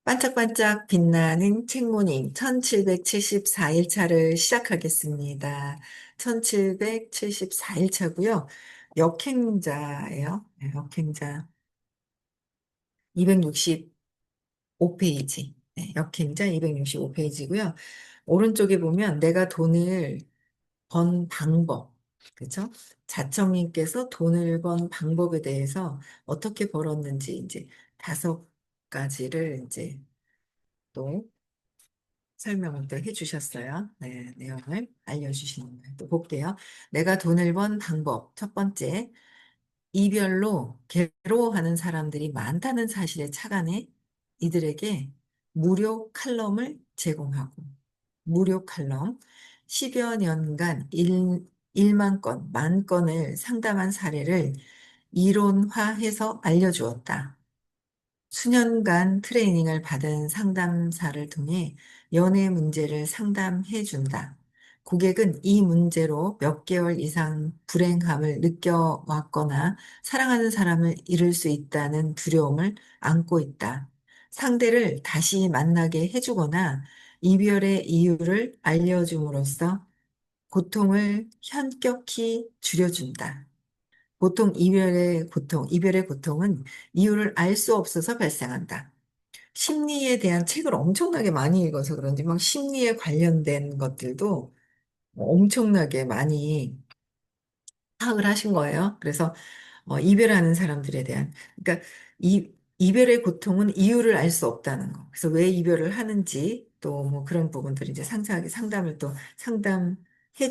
반짝반짝 빛나는 책모닝 1774일 차를 시작하겠습니다. 1774일 차고요. 역행자예요. 네, 역행자 265페이지. 네, 역행자 265페이지고요. 오른쪽에 보면 내가 돈을 번 방법, 그죠? 자청님께서 돈을 번 방법에 대해서 어떻게 벌었는지 이제 5가지를 이제 또 설명을 또 해주셨어요. 네, 내용을 알려주시는 걸 또 볼게요. 내가 돈을 번 방법. 첫 번째, 이별로 괴로워하는 사람들이 많다는 사실에 착안해 이들에게 무료 칼럼을 제공하고, 무료 칼럼 10여 년간 1만 건, 만 건을 상담한 사례를 이론화해서 알려주었다. 수년간 트레이닝을 받은 상담사를 통해 연애 문제를 상담해 준다. 고객은 이 문제로 몇 개월 이상 불행함을 느껴왔거나 사랑하는 사람을 잃을 수 있다는 두려움을 안고 있다. 상대를 다시 만나게 해주거나 이별의 이유를 알려줌으로써 고통을 현격히 줄여준다. 보통 이별의 고통은 이유를 알 수 없어서 발생한다. 심리에 대한 책을 엄청나게 많이 읽어서 그런지 막 심리에 관련된 것들도 엄청나게 많이 파악을 하신 거예요. 그래서 이별하는 사람들에 대한 그러니까 이별의 고통은 이유를 알 수 없다는 거. 그래서 왜 이별을 하는지 또 뭐 그런 부분들을 이제 상세하게 상담을 또 상담해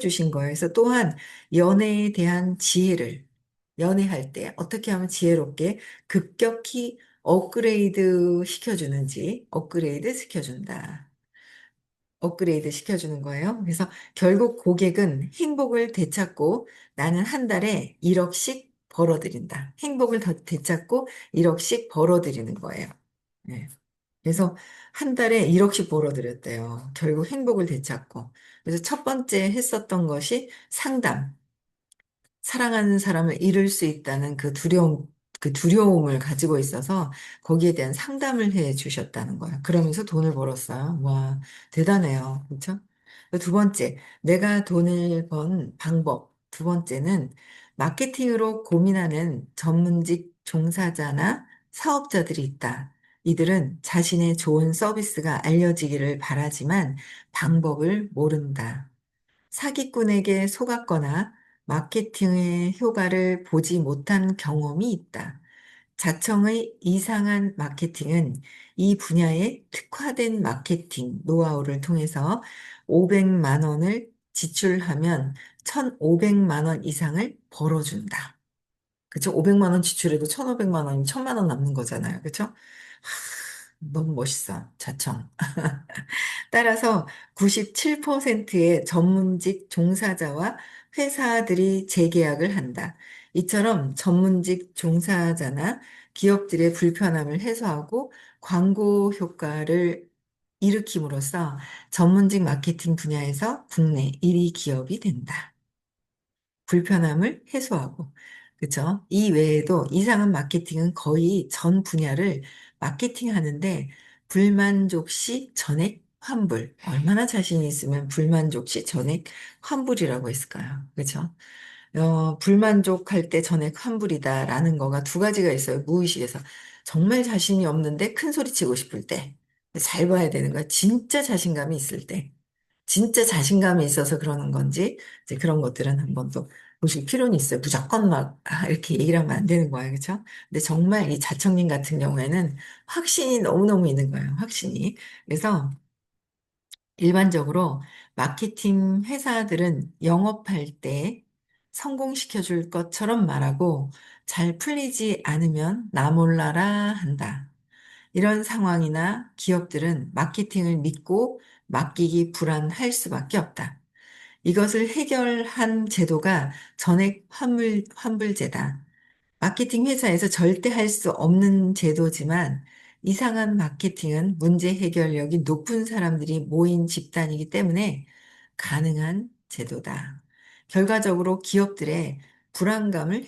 주신 거예요. 그래서 또한 연애에 대한 지혜를 연애할 때 어떻게 하면 지혜롭게 급격히 업그레이드 시켜주는지 업그레이드 시켜준다. 업그레이드 시켜주는 거예요. 그래서 결국 고객은 행복을 되찾고 나는 한 달에 1억씩 벌어들인다. 행복을 더 되찾고 1억씩 벌어들이는 거예요. 네. 그래서 한 달에 1억씩 벌어들였대요. 결국 행복을 되찾고. 그래서 첫 번째 했었던 것이 상담. 사랑하는 사람을 잃을 수 있다는 그 두려움을 가지고 있어서 거기에 대한 상담을 해 주셨다는 거예요. 그러면서 돈을 벌었어요. 와, 대단해요. 그렇죠? 두 번째, 내가 돈을 번 방법. 두 번째는 마케팅으로 고민하는 전문직 종사자나 사업자들이 있다. 이들은 자신의 좋은 서비스가 알려지기를 바라지만 방법을 모른다. 사기꾼에게 속았거나 마케팅의 효과를 보지 못한 경험이 있다. 자청의 이상한 마케팅은 이 분야에 특화된 마케팅 노하우를 통해서 500만 원을 지출하면 1,500만 원 이상을 벌어준다. 그쵸? 500만 원 지출해도 1,500만 원이 1,000만 원 남는 거잖아요. 그쵸? 너무 멋있어. 자청. 따라서 97%의 전문직 종사자와 회사들이 재계약을 한다. 이처럼 전문직 종사자나 기업들의 불편함을 해소하고 광고 효과를 일으킴으로써 전문직 마케팅 분야에서 국내 1위 기업이 된다. 불편함을 해소하고. 그쵸? 이 외에도 이상한 마케팅은 거의 전 분야를 마케팅 하는데 불만족 시 전액 환불. 얼마나 자신이 있으면 불만족 시 전액 환불이라고 했을까요? 그죠? 불만족할 때 전액 환불이다라는 거가 2가지가 있어요. 무의식에서. 정말 자신이 없는데 큰 소리 치고 싶을 때. 잘 봐야 되는 거야. 진짜 자신감이 있을 때. 진짜 자신감이 있어서 그러는 건지, 이제 그런 것들은 한번 또 보실 필요는 있어요. 무조건 막, 이렇게 얘기를 하면 안 되는 거예요. 그렇죠? 근데 정말 이 자청님 같은 경우에는 확신이 너무너무 있는 거예요. 확신이. 그래서 일반적으로 마케팅 회사들은 영업할 때 성공시켜 줄 것처럼 말하고 잘 풀리지 않으면 나 몰라라 한다. 이런 상황이나 기업들은 마케팅을 믿고 맡기기 불안할 수밖에 없다. 이것을 해결한 제도가 전액 환불제다. 마케팅 회사에서 절대 할 수 없는 제도지만 이상한 마케팅은 문제 해결력이 높은 사람들이 모인 집단이기 때문에 가능한 제도다. 결과적으로 기업들의 불안감을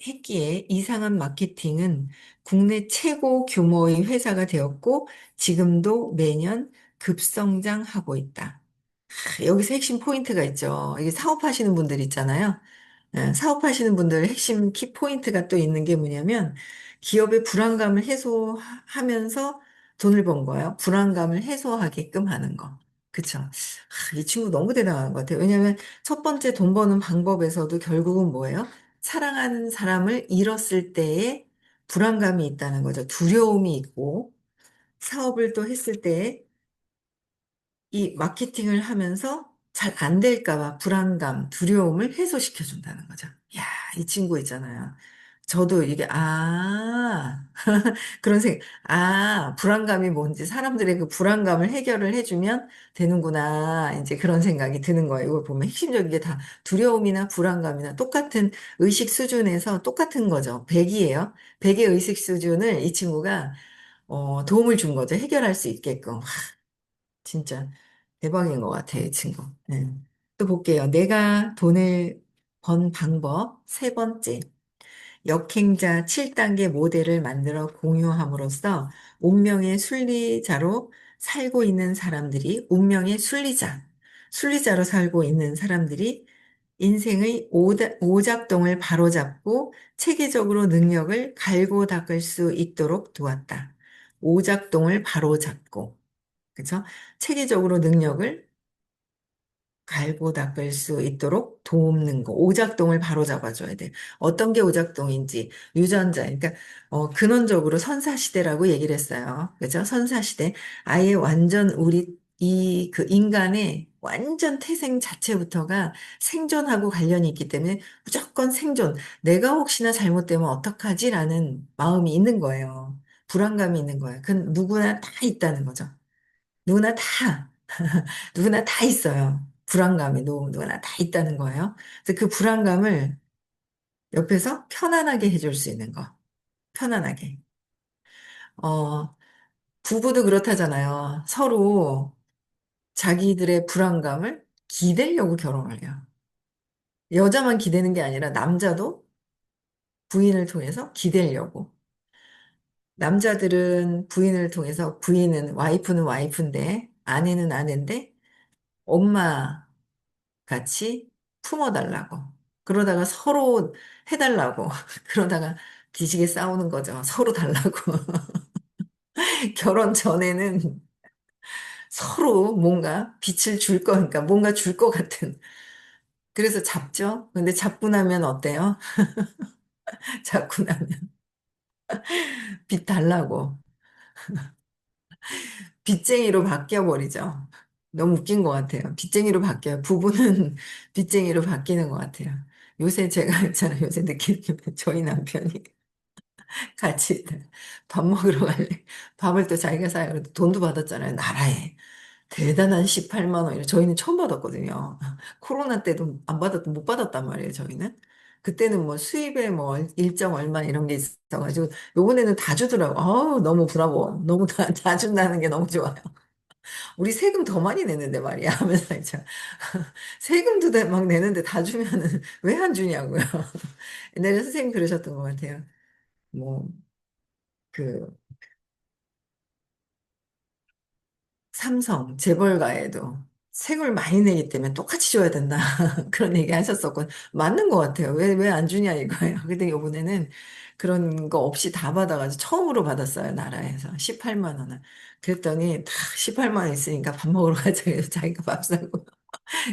했기에 이상한 마케팅은 국내 최고 규모의 회사가 되었고 지금도 매년 급성장하고 있다. 여기서 핵심 포인트가 있죠. 이게 사업하시는 분들 있잖아요. 사업하시는 분들 핵심 키 포인트가 또 있는 게 뭐냐면 기업의 불안감을 해소하면서 돈을 번 거예요. 불안감을 해소하게끔 하는 거. 그쵸? 이 친구 너무 대단한 것 같아요. 왜냐하면 첫 번째 돈 버는 방법에서도 결국은 뭐예요? 사랑하는 사람을 잃었을 때의 불안감이 있다는 거죠. 두려움이 있고 사업을 또 했을 때 이 마케팅을 하면서 잘 안 될까 봐 불안감, 두려움을 해소시켜 준다는 거죠. 야, 이 친구 있잖아요. 저도 이게, 그런 불안감이 뭔지, 사람들의 그 불안감을 해결을 해주면 되는구나. 이제 그런 생각이 드는 거예요. 이걸 보면 핵심적인 게 다 두려움이나 불안감이나 똑같은 의식 수준에서 똑같은 거죠. 100이에요. 100의 의식 수준을 이 친구가 도움을 준 거죠. 해결할 수 있게끔. 진짜 대박인 것 같아요, 이 친구. 네. 또 볼게요. 내가 돈을 번 방법. 세 번째. 역행자 7단계 모델을 만들어 공유함으로써 운명의 순리자로 살고 있는 사람들이, 운명의 순리자로 살고 있는 사람들이 인생의 오작동을 바로잡고 체계적으로 능력을 갈고 닦을 수 있도록 도왔다. 오작동을 바로잡고. 그죠? 체계적으로 능력을 갈고 닦을 수 있도록 돕는 거. 오작동을 바로 잡아줘야 돼. 어떤 게 오작동인지. 유전자. 그러니까, 근원적으로 선사시대라고 얘기를 했어요. 그죠? 선사시대. 아예 완전 그 인간의 완전 태생 자체부터가 생존하고 관련이 있기 때문에 무조건 생존. 내가 혹시나 잘못되면 어떡하지라는 마음이 있는 거예요. 불안감이 있는 거예요. 그건 누구나 다 있다는 거죠. 누구나 다. 누구나 다 있어요. 불안감이 누구나 다 있다는 거예요. 그래서 그 불안감을 옆에서 편안하게 해줄 수 있는 거. 편안하게. 어, 부부도 그렇다잖아요. 서로 자기들의 불안감을 기대려고 결혼을 해요. 여자만 기대는 게 아니라 남자도 부인을 통해서 기대려고. 남자들은 부인을 통해서 와이프는 와이프인데, 아내는 아내인데, 엄마 같이 품어달라고. 그러다가 서로 해달라고. 그러다가 뒤지게 싸우는 거죠. 서로 달라고. 결혼 전에는 서로 뭔가 빛을 줄 거니까 뭔가 줄 것 같은. 그래서 잡죠. 근데 잡고 나면 어때요? 잡고 나면 빛 달라고. 빚쟁이로 바뀌어 버리죠. 너무 웃긴 것 같아요. 빚쟁이로 바뀌어요. 부부는 빚쟁이로 바뀌는 것 같아요. 요새 제가 있잖아요. 요새 느끼는 게 저희 남편이 같이 밥 먹으러 갈래. 밥을 또 자기가 사요. 그래도 돈도 받았잖아요. 나라에. 대단한 18만 원이래. 저희는 처음 받았거든요. 코로나 때도 안 못 받았단 말이에요, 저희는. 그때는 뭐 수입에 뭐 일정 얼마 이런 게 있어가지고, 요번에는 다 주더라고. 너무 브라보. 너무 다 준다는 게 너무 좋아요. 우리 세금 더 많이 내는데 말이야. 하면서 이제 세금도 막 내는데 다 주면은 왜 안 주냐고요. 옛날에 선생님 그러셨던 것 같아요. 뭐, 그, 삼성, 재벌가에도 세금을 많이 내기 때문에 똑같이 줘야 된다. 그런 얘기 하셨었고, 맞는 것 같아요. 왜 안 주냐 이거예요. 근데 이번에는 그런 거 없이 다 받아가지고 처음으로 받았어요. 나라에서. 18만 원을. 그랬더니 다 18만 원 있으니까 밥 먹으러 가자. 그래서 자기가 밥 사고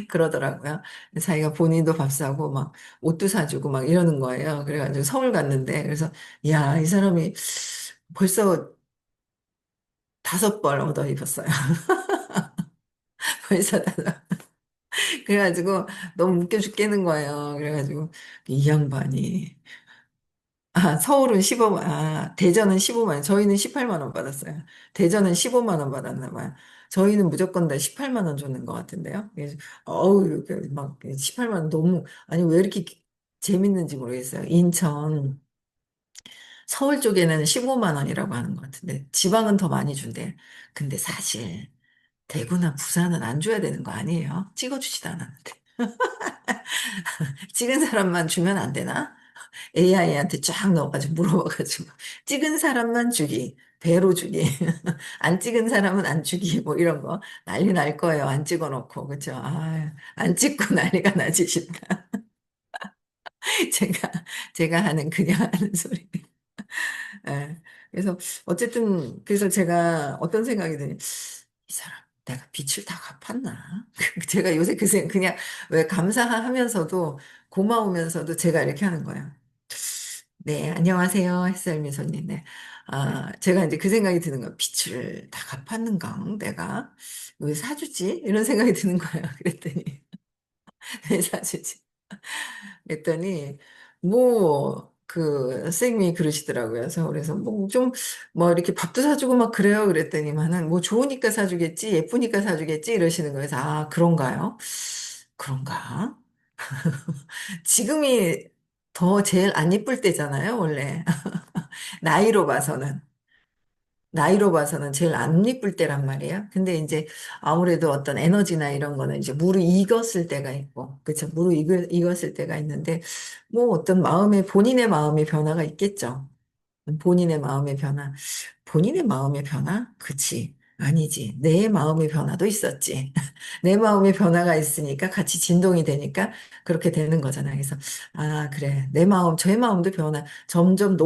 그러더라고요. 자기가 본인도 밥 사고 막 옷도 사주고 막 이러는 거예요. 그래가지고 서울 갔는데, 그래서 야, 이 사람이 벌써 5벌 얻어 입었어요. 벌써 그래가지고 너무 웃겨 죽겠는 거예요. 그래가지고 이 양반이 서울은 15만, 대전은 15만, 저희는 18만 원 받았어요. 대전은 15만 원 받았나 봐요. 저희는 무조건 다 18만 원 줬는 것 같은데요. 그래서 이렇게 막 18만 원 너무 아니 왜 이렇게 재밌는지 모르겠어요. 인천, 서울 쪽에는 15만 원이라고 하는 것 같은데 지방은 더 많이 준대. 근데 사실 대구나 부산은 안 줘야 되는 거 아니에요? 찍어주지도 않았는데. 찍은 사람만 주면 안 되나? AI한테 쫙 넣어가지고 물어봐가지고 찍은 사람만 주기, 배로 주기, 안 찍은 사람은 안 주기, 뭐 이런 거 난리 날 거예요. 안 찍어놓고 그죠? 아, 안 찍고 난리가 나지 싶다. 제가 제가 하는 그냥 하는 소리. 예. 그래서 어쨌든 그래서 제가 어떤 생각이 드니 이 사람 내가 빚을 다 갚았나? 제가 요새 그 생각 그냥 왜 감사하면서도 고마우면서도 제가 이렇게 하는 거예요. 네, 안녕하세요, 햇살미 손님. 네. 아, 제가 이제 그 생각이 드는 거예요. 빚을 다 갚았는가? 내가 왜 사주지? 이런 생각이 드는 거예요. 그랬더니 왜 사주지? 그랬더니 그 선생님이 그러시더라고요. 그래서 뭐 좀 뭐 이렇게 밥도 사주고 막 그래요. 그랬더니만은 뭐 좋으니까 사주겠지, 예쁘니까 사주겠지 이러시는 거예요. 그래서 아, 그런가요? 그런가? 지금이 더 제일 안 예쁠 때잖아요, 원래. 나이로 봐서는. 나이로 봐서는 제일 안 이쁠 때란 말이에요. 근데 이제 아무래도 어떤 에너지나 이런 거는 이제 무르익었을 때가 있고, 그쵸? 무르익었을 때가 있는데, 뭐 어떤 본인의 마음의 변화가 있겠죠. 본인의 마음의 변화. 본인의 마음의 변화? 그치. 아니지. 내 마음의 변화도 있었지. 내 마음의 변화가 있으니까 같이 진동이 되니까 그렇게 되는 거잖아. 그래서, 아, 그래. 저의 마음도 점점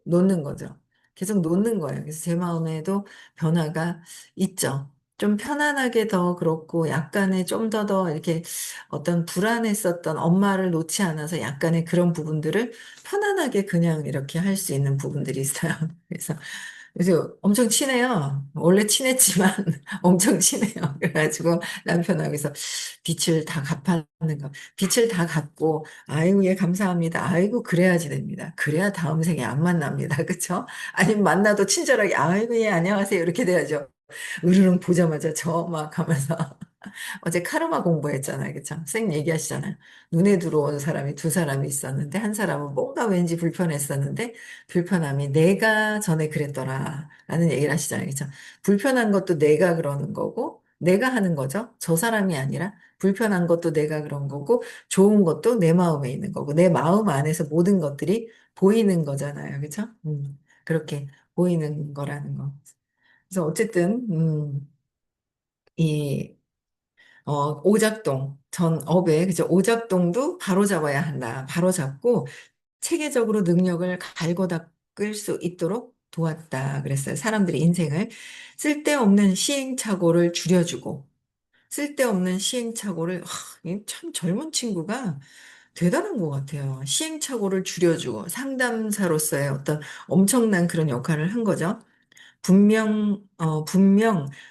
놓는 거죠. 계속 놓는 거예요. 그래서 제 마음에도 변화가 있죠. 좀 편안하게 더 그렇고, 약간의 좀 더 이렇게 어떤 불안했었던 엄마를 놓지 않아서 약간의 그런 부분들을 편안하게 그냥 이렇게 할 수 있는 부분들이 있어요. 그래서 엄청 친해요. 원래 친했지만 엄청 친해요. 그래가지고 남편하고 그래서 빛을 다 갚았는 거. 빛을 다 갚고, 아이고, 예, 감사합니다. 아이고, 그래야지 됩니다. 그래야 다음 생에 안 만납니다. 그쵸? 아니면 만나도 친절하게, 아이고, 예, 안녕하세요. 이렇게 돼야죠. 으르릉 보자마자 저 막 하면서. 어제 카르마 공부했잖아요. 그쵸? 쌩 얘기하시잖아요. 눈에 들어온 사람이 두 사람이 있었는데, 한 사람은 뭔가 왠지 불편했었는데, 불편함이 내가 전에 그랬더라. 라는 얘기를 하시잖아요. 그쵸? 불편한 것도 내가 그러는 거고, 내가 하는 거죠. 저 사람이 아니라, 불편한 것도 내가 그런 거고, 좋은 것도 내 마음에 있는 거고, 내 마음 안에서 모든 것들이 보이는 거잖아요. 그쵸? 그렇게 보이는 거라는 거. 그래서 어쨌든, 이 오작동, 전 업에, 그죠? 오작동도 바로 잡아야 한다. 바로 잡고 체계적으로 능력을 갈고 닦을 수 있도록 도왔다. 그랬어요. 사람들의 인생을 쓸데없는 시행착오를 줄여주고, 쓸데없는 시행착오를, 이참 젊은 친구가 대단한 것 같아요. 시행착오를 줄여주고 상담사로서의 어떤 엄청난 그런 역할을 한 거죠. 분명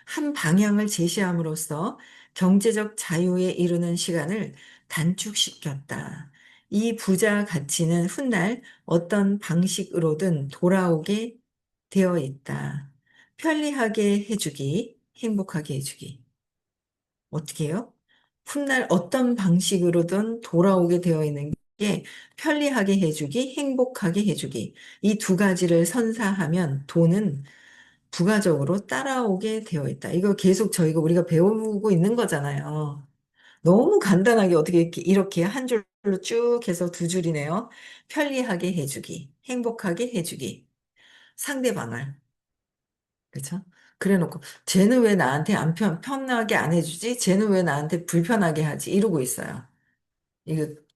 한 방향을 제시함으로써 경제적 자유에 이르는 시간을 단축시켰다. 이 부자 가치는 훗날 어떤 방식으로든 돌아오게 되어 있다. 편리하게 해주기, 행복하게 해주기. 어떻게 해요? 훗날 어떤 방식으로든 돌아오게 되어 있는 게 편리하게 해주기, 행복하게 해주기. 이 두 가지를 선사하면 돈은 부가적으로 따라오게 되어 있다. 이거 계속 저희가 우리가 배우고 있는 거잖아요. 너무 간단하게 어떻게 이렇게 한 줄로 쭉 해서 두 줄이네요. 편리하게 해주기, 행복하게 해주기, 상대방을. 그렇죠? 그래 놓고 쟤는 왜 나한테 편하게 안 해주지? 쟤는 왜 나한테 불편하게 하지? 이러고 있어요.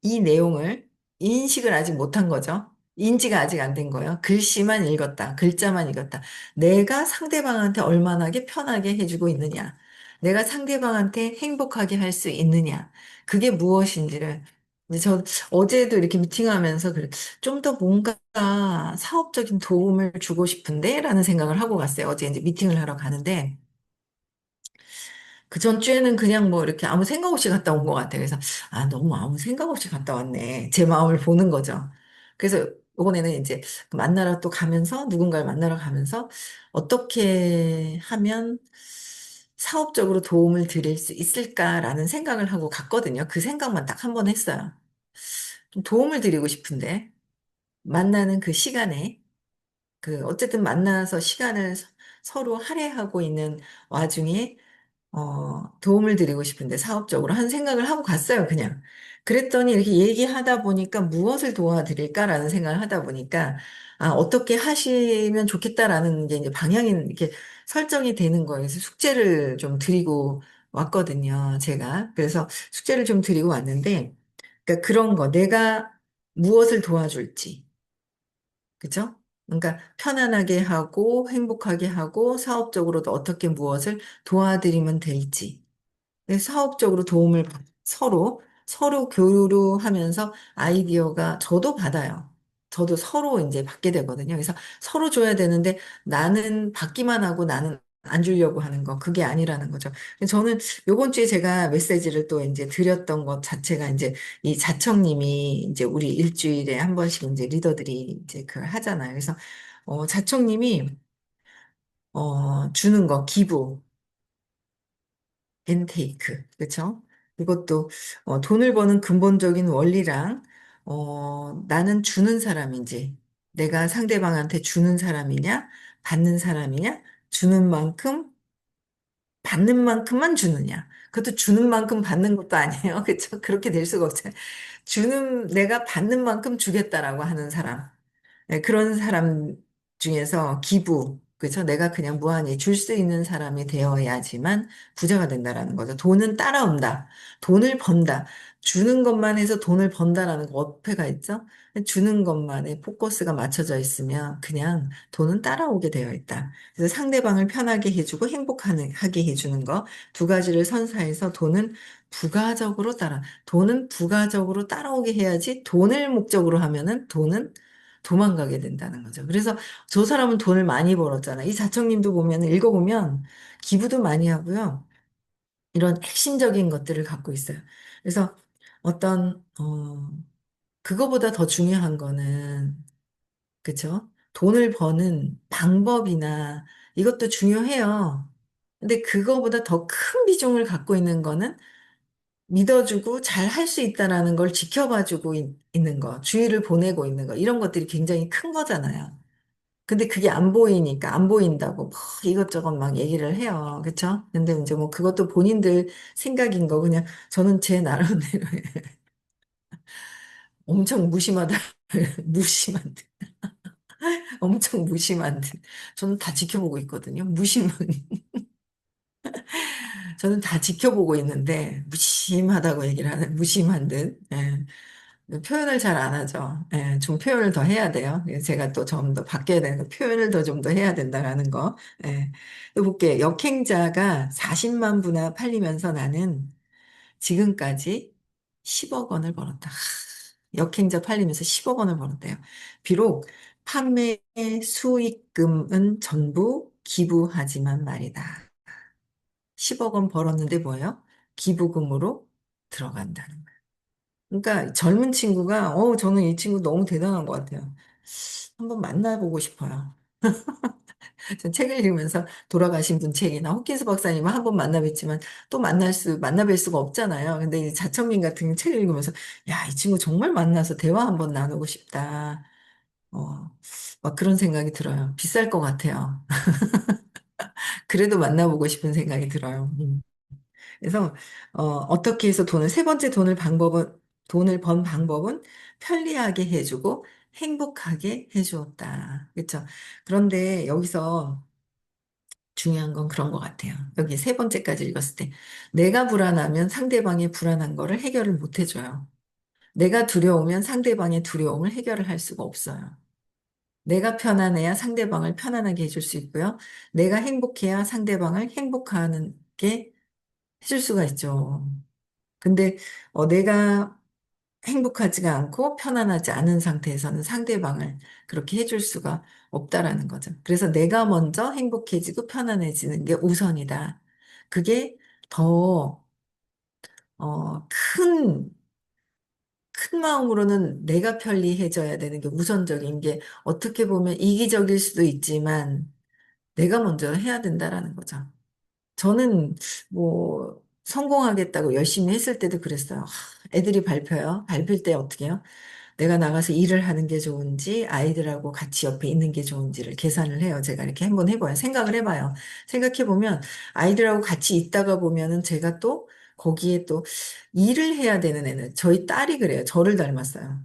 이 내용을 인식을 아직 못한 거죠. 인지가 아직 안 된 거예요. 글씨만 읽었다. 글자만 읽었다. 내가 상대방한테 얼마나 편하게 해주고 있느냐. 내가 상대방한테 행복하게 할 수 있느냐. 그게 무엇인지를. 이제 어제도 이렇게 미팅하면서 그래. 좀 더 뭔가 사업적인 도움을 주고 싶은데? 라는 생각을 하고 갔어요. 어제 이제 미팅을 하러 가는데. 그 전주에는 그냥 뭐 이렇게 아무 생각 없이 갔다 온 것 같아요. 그래서, 아, 너무 아무 생각 없이 갔다 왔네. 제 마음을 보는 거죠. 그래서 이번에는 이제 만나러 또 가면서, 누군가를 만나러 가면서 어떻게 하면 사업적으로 도움을 드릴 수 있을까라는 생각을 하고 갔거든요. 그 생각만 딱 한 번 했어요. 좀 도움을 드리고 싶은데, 만나는 그 시간에, 어쨌든 만나서 시간을 서로 할애하고 있는 와중에 도움을 드리고 싶은데 사업적으로 한 생각을 하고 갔어요, 그냥. 그랬더니 이렇게 얘기하다 보니까 무엇을 도와드릴까라는 생각을 하다 보니까 아, 어떻게 하시면 좋겠다라는 게 이제 방향이 이렇게 설정이 되는 거예요. 그래서 숙제를 좀 드리고 왔거든요. 제가. 그래서 숙제를 좀 드리고 왔는데 그러니까 그런 거 내가 무엇을 도와줄지. 그죠? 그러니까 편안하게 하고 행복하게 하고 사업적으로도 어떻게 무엇을 도와드리면 될지. 네, 사업적으로 서로 교류하면서 아이디어가 저도 받아요. 저도 서로 이제 받게 되거든요. 그래서 서로 줘야 되는데 나는 받기만 하고 나는 안 주려고 하는 거, 그게 아니라는 거죠. 저는 요번 주에 제가 메시지를 또 이제 드렸던 것 자체가 이제 이 자청님이 이제 우리 일주일에 한 번씩 이제 리더들이 이제 그걸 하잖아요. 그래서 자청님이 주는 거, 기부. 앤테이크, 그렇죠? 이것도 돈을 버는 근본적인 원리랑 나는 주는 사람인지, 내가 상대방한테 주는 사람이냐, 받는 사람이냐, 주는 만큼 받는 만큼만 주느냐. 그것도 주는 만큼 받는 것도 아니에요. 그렇죠? 그렇게 될 수가 없잖아요. 내가 받는 만큼 주겠다라고 하는 사람. 네, 그런 사람 중에서 기부, 그렇죠? 내가 그냥 무한히 줄 수 있는 사람이 되어야지만 부자가 된다라는 거죠. 돈은 따라온다. 돈을 번다. 주는 것만 해서 돈을 번다라는 거 어폐가 있죠? 주는 것만에 포커스가 맞춰져 있으면 그냥 돈은 따라오게 되어 있다. 그래서 상대방을 편하게 해주고 하게 해주는 거 두 가지를 선사해서 돈은 부가적으로 따라오게 해야지 돈을 목적으로 하면은 돈은 도망가게 된다는 거죠. 그래서 저 사람은 돈을 많이 벌었잖아. 이 자청님도 보면, 읽어보면 기부도 많이 하고요. 이런 핵심적인 것들을 갖고 있어요. 그래서 그거보다 더 중요한 거는, 그쵸? 돈을 버는 방법이나 이것도 중요해요. 근데 그거보다 더 큰 비중을 갖고 있는 거는 믿어주고 잘 할 수 있다라는 걸 지켜봐주고 있는 거, 주의를 보내고 있는 거, 이런 것들이 굉장히 큰 거잖아요. 근데 그게 안 보이니까, 안 보인다고 뭐 이것저것 막 얘기를 해요. 그쵸? 근데 이제 뭐 그것도 본인들 생각인 거, 그냥 저는 제 나름대로 엄청 무심하다, 무심한 듯, 엄청 무심한 듯. 저는 다 지켜보고 있거든요. 저는 다 지켜보고 있는데, 무심하다고 얘기를 하는, 무심한 듯. 예. 표현을 잘 안 하죠. 예, 좀 표현을 더 해야 돼요. 예, 제가 또 좀 더 바뀌어야 되는 거, 표현을 더 좀 더 해야 된다라는 거. 예. 또 볼게요. 역행자가 40만 부나 팔리면서 나는 지금까지 10억 원을 벌었다. 역행자 팔리면서 10억 원을 벌었대요. 비록 판매 수익금은 전부 기부하지만 말이다. 10억 원 벌었는데 뭐예요? 기부금으로 들어간다는 거예요. 그러니까 젊은 친구가, 저는 이 친구 너무 대단한 것 같아요. 한번 만나보고 싶어요. 전 책을 읽으면서 돌아가신 분 책이나 호킨스 박사님을 한 번 만나뵀지만 또 만나뵐 수가 없잖아요. 근데 이 자청민 같은 책을 읽으면서, 야, 이 친구 정말 만나서 대화 한번 나누고 싶다. 어, 막 그런 생각이 들어요. 비쌀 것 같아요. 그래도 만나보고 싶은 생각이 들어요. 그래서 어떻게 해서 세 번째 돈을 번 방법은 편리하게 해주고 행복하게 해주었다. 그렇죠? 그런데 여기서 중요한 건 그런 것 같아요. 여기 세 번째까지 읽었을 때 내가 불안하면 상대방의 불안한 거를 해결을 못 해줘요. 내가 두려우면 상대방의 두려움을 해결을 할 수가 없어요. 내가 편안해야 상대방을 편안하게 해줄 수 있고요. 내가 행복해야 상대방을 행복하게 해줄 수가 있죠. 근데 내가 행복하지가 않고 편안하지 않은 상태에서는 상대방을 그렇게 해줄 수가 없다라는 거죠. 그래서 내가 먼저 행복해지고 편안해지는 게 우선이다. 그게 더, 큰 마음으로는 내가 편리해져야 되는 게 우선적인 게 어떻게 보면 이기적일 수도 있지만 내가 먼저 해야 된다라는 거죠. 저는 성공하겠다고 열심히 했을 때도 그랬어요. 애들이 발표요. 발표할 때 어떻게 해요? 내가 나가서 일을 하는 게 좋은지 아이들하고 같이 옆에 있는 게 좋은지를 계산을 해요. 제가 이렇게 한번 해봐요. 생각을 해봐요. 생각해보면 아이들하고 같이 있다가 보면은 제가 또 거기에 또 일을 해야 되는 애는 저희 딸이 그래요. 저를 닮았어요.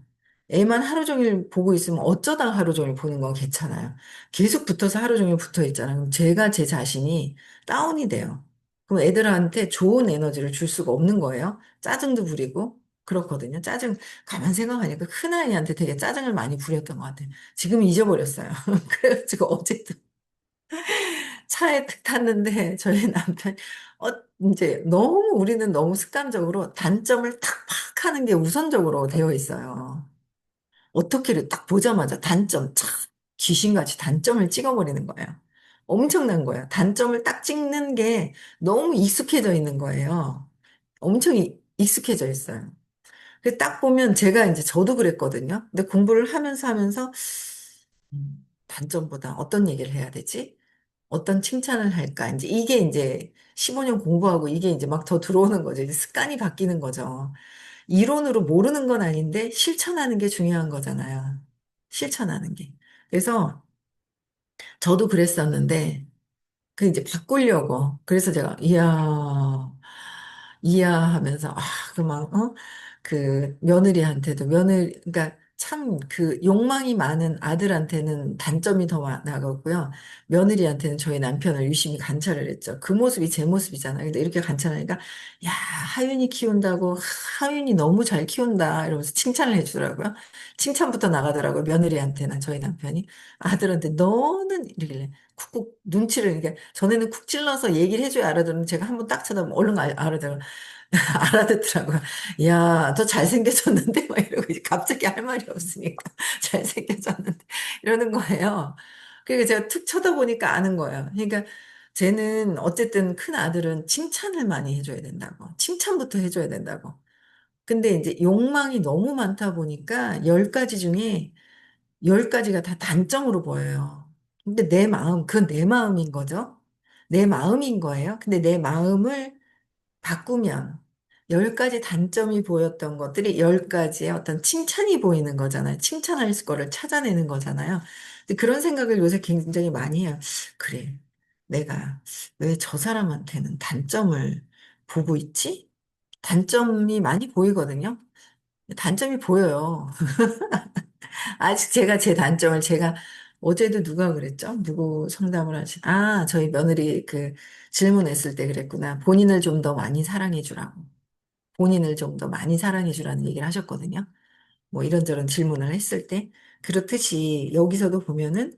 애만 하루 종일 보고 있으면 어쩌다 하루 종일 보는 건 괜찮아요. 계속 붙어서 하루 종일 붙어 있잖아요. 그럼 제가 제 자신이 다운이 돼요. 그럼 애들한테 좋은 에너지를 줄 수가 없는 거예요. 짜증도 부리고 그렇거든요. 짜증 가만 생각하니까 큰아이한테 되게 짜증을 많이 부렸던 것 같아요. 지금 잊어버렸어요. 그래가지고 어제도 차에 탁 탔는데 저희 남편 어 이제 너무 우리는 너무 습관적으로 단점을 탁 파악하는 게 우선적으로 되어 있어요. 어떻게를 딱 보자마자 단점 착 귀신같이 단점을 찍어버리는 거예요. 엄청난 거예요. 단점을 딱 찍는 게 너무 익숙해져 있는 거예요. 엄청 익숙해져 있어요. 딱 보면 제가 이제 저도 그랬거든요. 근데 공부를 하면서 단점보다 어떤 얘기를 해야 되지? 어떤 칭찬을 할까? 이제 이게 이제 15년 공부하고 이게 이제 막 더 들어오는 거죠. 이제 습관이 바뀌는 거죠. 이론으로 모르는 건 아닌데 실천하는 게 중요한 거잖아요. 실천하는 게. 그래서 저도 그랬었는데 그 이제 바꾸려고. 그래서 제가, 이야 하면서, 그막, 그 며느리한테도, 그러니까 참 그 욕망이 많은 아들한테는 단점이 더 나갔고요. 며느리한테는 저희 남편을 유심히 관찰을 했죠. 그 모습이 제 모습이잖아요. 근데 이렇게 관찰하니까, 야, 하윤이 키운다고, 하윤이 너무 잘 키운다. 이러면서 칭찬을 해주더라고요. 칭찬부터 나가더라고요. 며느리한테는 저희 남편이. 아들한테 너는 이러길래. 쿡쿡 눈치를 이게 전에는 쿡 찔러서 얘기를 해줘야 알아들으면 제가 한번 딱 쳐다보면 얼른 알아들어 알아듣더라고요. 야, 더 잘생겨졌는데 막 이러고 이제 갑자기 할 말이 없으니까 잘생겨졌는데 이러는 거예요. 그러니까 제가 툭 쳐다보니까 아는 거예요. 그러니까 쟤는 어쨌든 큰 아들은 칭찬을 많이 해줘야 된다고. 칭찬부터 해줘야 된다고. 근데 이제 욕망이 너무 많다 보니까 10가지 중에 10가지가 다 단점으로 보여요. 근데 내 마음, 그건 내 마음인 거죠. 내 마음인 거예요. 근데 내 마음을 바꾸면 10가지 단점이 보였던 것들이 10가지의 어떤 칭찬이 보이는 거잖아요. 칭찬할 거를 찾아내는 거잖아요. 근데 그런 생각을 요새 굉장히 많이 해요. 그래, 내가 왜 저 사람한테는 단점을 보고 있지? 단점이 많이 보이거든요. 단점이 보여요. 아직 제가 제 단점을 제가 어제도 누가 그랬죠? 누구 상담을 저희 며느리 그 질문했을 때 그랬구나. 본인을 좀 더 많이 사랑해 주라고. 본인을 좀 더 많이 사랑해 주라는 얘기를 하셨거든요. 뭐 이런저런 질문을 했을 때. 그렇듯이 여기서도 보면은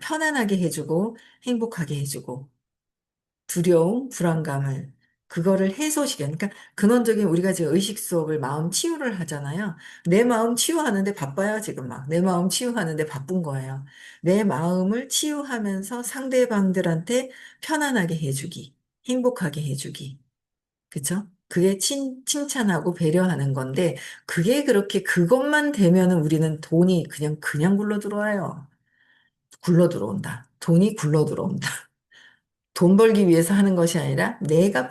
편안하게 해주고 행복하게 해주고 두려움, 불안감을 그거를 해소시켜. 그러니까 근원적인 우리가 지금 의식 수업을 마음 치유를 하잖아요. 내 마음 치유하는데 바빠요, 지금 막. 내 마음 치유하는데 바쁜 거예요. 내 마음을 치유하면서 상대방들한테 편안하게 해주기, 행복하게 해주기. 그쵸? 그게 칭찬하고 배려하는 건데, 그게 그렇게 그것만 되면은 우리는 돈이 그냥 굴러 들어와요. 굴러 들어온다. 돈이 굴러 들어온다. 돈 벌기 위해서 하는 것이 아니라 내가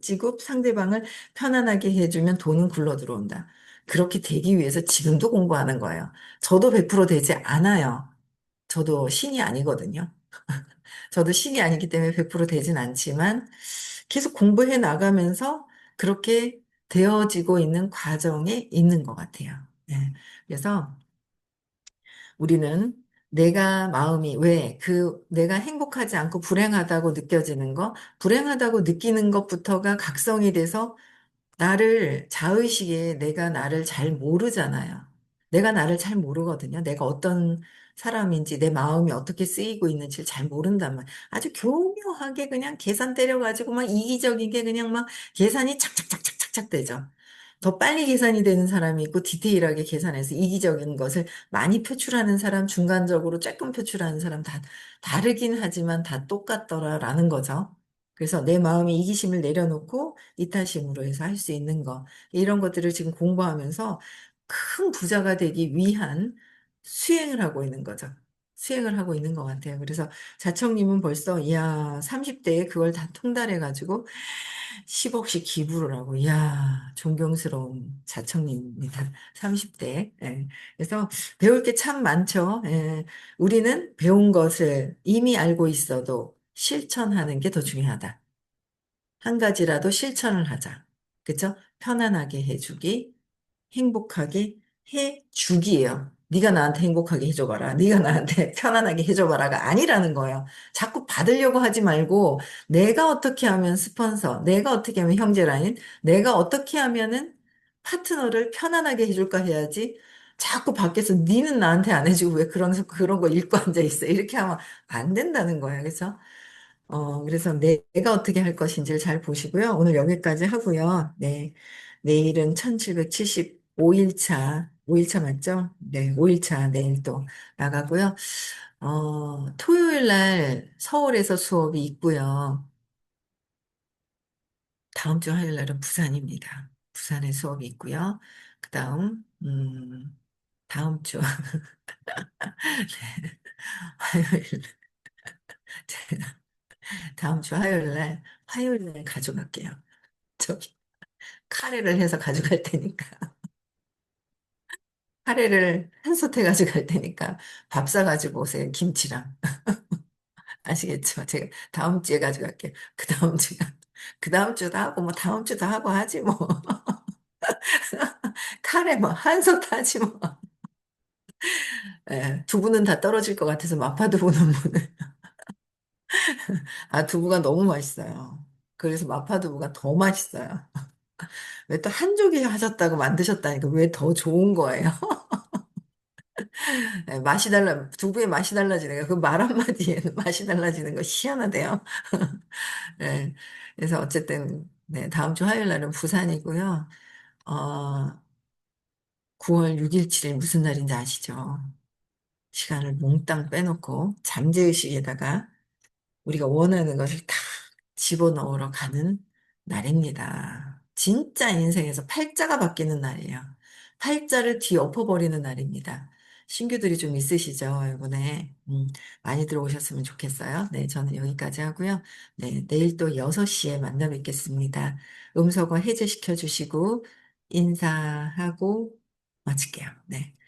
지고 상대방을 편안하게 해주면 돈은 굴러 들어온다. 그렇게 되기 위해서 지금도 공부하는 거예요. 저도 100% 되지 않아요. 저도 신이 아니거든요. 저도 신이 아니기 때문에 100% 되진 않지만 계속 공부해 나가면서 그렇게 되어지고 있는 과정에 있는 것 같아요. 네. 그래서 우리는 내가 마음이 왜 내가 행복하지 않고 불행하다고 느껴지는 거, 불행하다고 느끼는 것부터가 각성이 돼서 자의식에 내가 나를 잘 모르잖아요. 내가 나를 잘 모르거든요. 내가 어떤 사람인지 내 마음이 어떻게 쓰이고 있는지를 잘 모른단 말이에요. 아주 교묘하게 그냥 계산 때려가지고 막 이기적이게 그냥 막 계산이 착착착착착착 되죠. 더 빨리 계산이 되는 사람이 있고 디테일하게 계산해서 이기적인 것을 많이 표출하는 사람, 중간적으로 조금 표출하는 사람 다 다르긴 하지만 다 똑같더라라는 거죠. 그래서 내 마음의 이기심을 내려놓고 이타심으로 해서 할 수 있는 거. 이런 것들을 지금 공부하면서 큰 부자가 되기 위한 수행을 하고 있는 거죠. 수행을 하고 있는 것 같아요. 그래서 자청님은 벌써, 이야, 30대에 그걸 다 통달해가지고 10억씩 기부를 하고, 이야, 존경스러운 자청님입니다. 30대. 예. 그래서 배울 게 참 많죠. 예. 우리는 배운 것을 이미 알고 있어도 실천하는 게 더 중요하다. 한 가지라도 실천을 하자. 그쵸? 편안하게 해주기, 행복하게 해주기예요. 네가 나한테 행복하게 해줘봐라. 네가 나한테 편안하게 해줘봐라가 아니라는 거예요. 자꾸 받으려고 하지 말고 내가 어떻게 하면 스폰서, 내가 어떻게 하면 형제라인, 내가 어떻게 하면은 파트너를 편안하게 해줄까 해야지. 자꾸 밖에서 니는 나한테 안 해주고 왜 그런 거 읽고 앉아 있어. 이렇게 하면 안 된다는 거예요. 그래서 그래서 내가 어떻게 할 것인지를 잘 보시고요. 오늘 여기까지 하고요. 네. 내일은 1775일차, 5일차 맞죠? 네, 5일차 내일 또 나가고요. 토요일 날 서울에서 수업이 있고요. 다음 주 화요일 날은 부산입니다. 부산에 수업이 있고요. 그 다음, 다음 주, 화요일, 다음 주 화요일 날 가져갈게요. 저기, 카레를 해서 가져갈 테니까. 카레를 한솥 해가지고 갈 테니까 밥 사가지고 오세요. 김치랑. 아시겠죠? 제가 다음 주에 가져갈게요. 그 다음 주가. 그 다음 주도 하고, 뭐, 다음 주도 하고 하지, 뭐. 카레 뭐, 한솥 하지, 뭐. 예, 두부는 다 떨어질 것 같아서 마파두부는 오늘. 아, 두부가 너무 맛있어요. 그래서 마파두부가 더 맛있어요. 왜 또 한조기 하셨다고 만드셨다니까 왜 더 좋은 거예요? 예, 두부의 맛이 달라지는 거, 그 말 한마디에는 맛이 달라지는 거 희한하대요. 네. 그래서 어쨌든, 네, 다음 주 화요일 날은 부산이고요. 어, 9월 6일, 7일 무슨 날인지 아시죠? 시간을 몽땅 빼놓고 잠재의식에다가 우리가 원하는 것을 다 집어넣으러 가는 날입니다. 진짜 인생에서 팔자가 바뀌는 날이에요. 팔자를 뒤엎어버리는 날입니다. 신규들이 좀 있으시죠, 이번에. 많이 들어오셨으면 좋겠어요. 네, 저는 여기까지 하고요. 네, 내일 또 6시에 만나 뵙겠습니다. 음성어 해제시켜 주시고, 인사하고 마칠게요. 네.